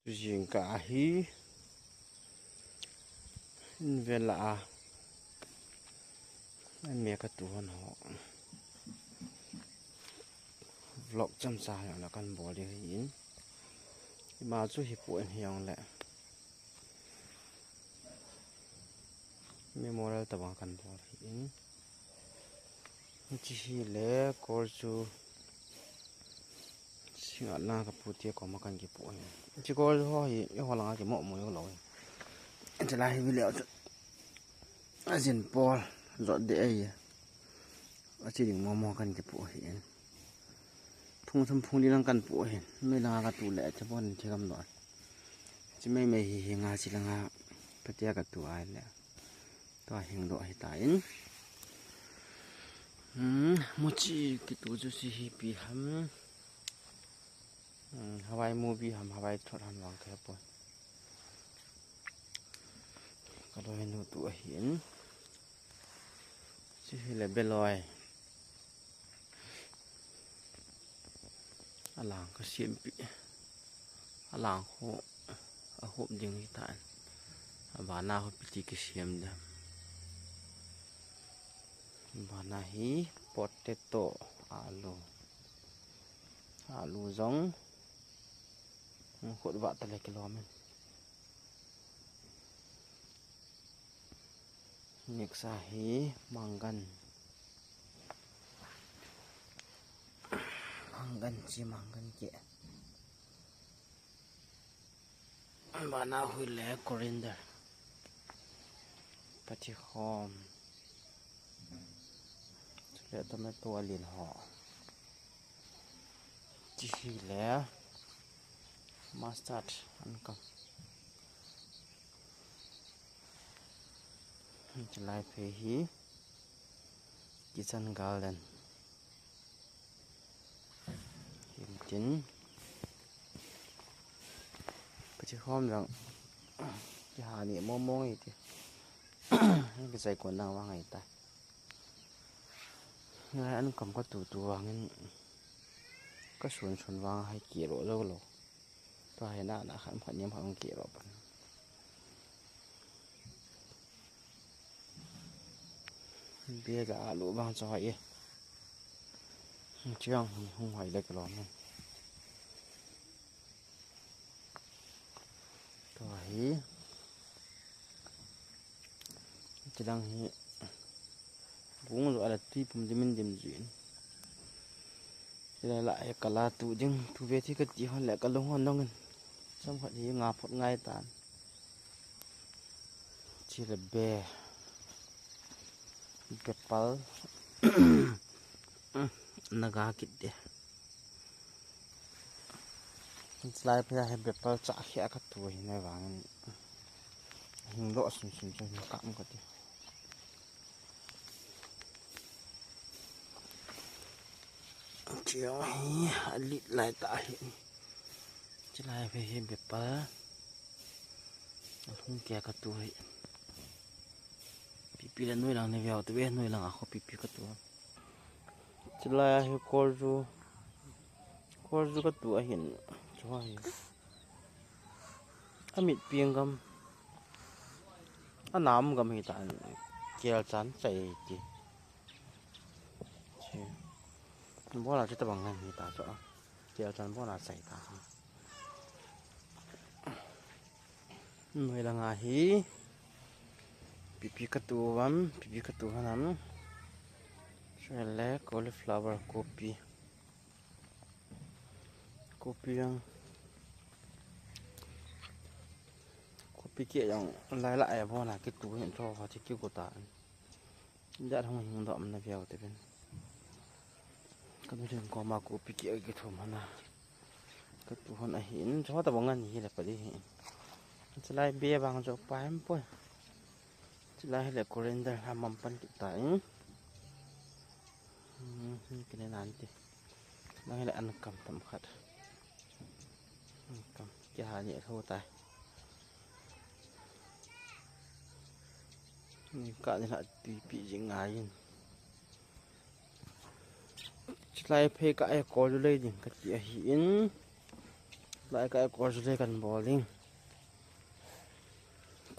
Jingkahi vela an me ka tuhan ho vlog cham sa yang la kan bol in ma chu hi pu en hiang le memorial tabang kan bol in chi hi le kor chu singa na ka pu tie ko ma kan ki pu chi ko ho hi yo la nga ki mo mo yo loจะไล่ไปแล้วอาจินปอลรถเดียอาจินมอกันจะปูเห็นพุ่งทำพุ่งดีลังกันปูเห็นไม่ลากระตูแหละจะป้อนเชื่อมหน่อยจะไม่เฮงาสิลังาพระเจ้ากระตูอะไรแล้วตัวเฮงดอกให้ตายมุจิกิตูจุสิฮิปีฮัมฮาวายมูบีฮัมฮาวายทอดฮัมวางแค่ปอนก็โดยนูตัวเห็นชื่อเลเบลอยอลางก็เสียมปีอลางโหดึงที่ฐานบานาเขาปิติกเสียมดำบานาฮีโปเตโต้อาลูจงขดวัตอะไรกิโลเมตรNik sahi manggan ke bana hui le coriander pati khom le tomato alin ho chi le mustard ankam July Pehi Kitchen Garden Hilton Pachi khom rằng cái hà này mong ấy thì cái dây quần đang vang ấy ta người ăn cầm có tủ vang có xuân vang hay kia rồi rồi tôi hay đã khám phá nhiễm không kia rồi bia cả lũ băng cho hỏi chương không hỏi được lắm rồi chỉ đang cũng gọi là tuy bùm mình điểm duyên đây lại cả là tụ nhưng thu về thì cái gì hơn lại cả lông hơn đâu trong phần thì ngạp một ngày tàn chỉ là bè Bepal naga kit slide pe hai bepal cha khia ka tu hi na wang hing lo sun cho kam ka ti chiao hi ali lai ta hi slide pe hi bepal hung kia ka tu hi pipi là nuôi làng này vào tôi biết nuôi làng à không pipi cái tuổi chỉ là hiệu cô ru cái tuổi hiện cho hay anh mít pieng gam anh nắm gam hiện tại kêu chán chạy gì bố là cái tao bằng này hiện tại chỗ kêu chán bố là chạy ta nuôi làng à hí pipi katuam pipi katuhanam shele cauliflower kopi kia yang lai lại vô là cái tủ hiện cho và thì kêu của ta đã không hình động là vào thế bên cái đường có mà kopi kia cái thùng hana cái tủ hana hiện cho ta bằng ngân gì là phải đi sẽ lai bia bằng cho bám thôi Sila hele coriander hamampan kita ini kena nanti nang hele ankam tempat ankam kia ni thô tai ni ka ni la pipi jing ai Sila phe ka ai ko le jing ka ti hin lại cái quả dưa cần bò linh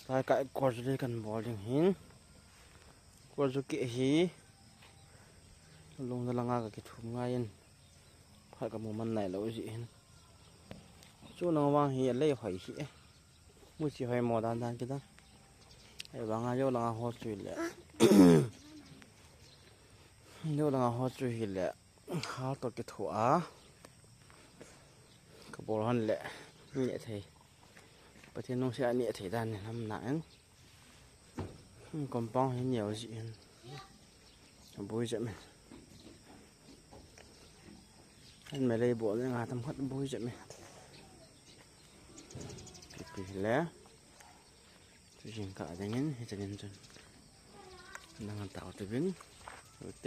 lại cái quả dưa cần bò linh hin quả dưa kỹ hí lùng ra langa cái thùng ngay in phải cái mồmมันnày lâu gì hin chỗ nào vang hi lấy hỏi hi mua chỉ hỏi mò đan đan cái đó ai vang ai vô langa hot chui lẹ vô langa hot chui hi lẹ hao tọt cái thua cái bò hòn lẹ nhẹ thìประเทศน้องเสียเนี่ยที่ด้านน้ำหนักกำปองเห็นเหนียวสิบุยจะไหมเห็นไม่เลยบวชเลยงาทำพัดบุยจะไหมปีแล้วจริงๆก็อย่างนี้จะเงินจนนั่งเต่าตัวบินโอเค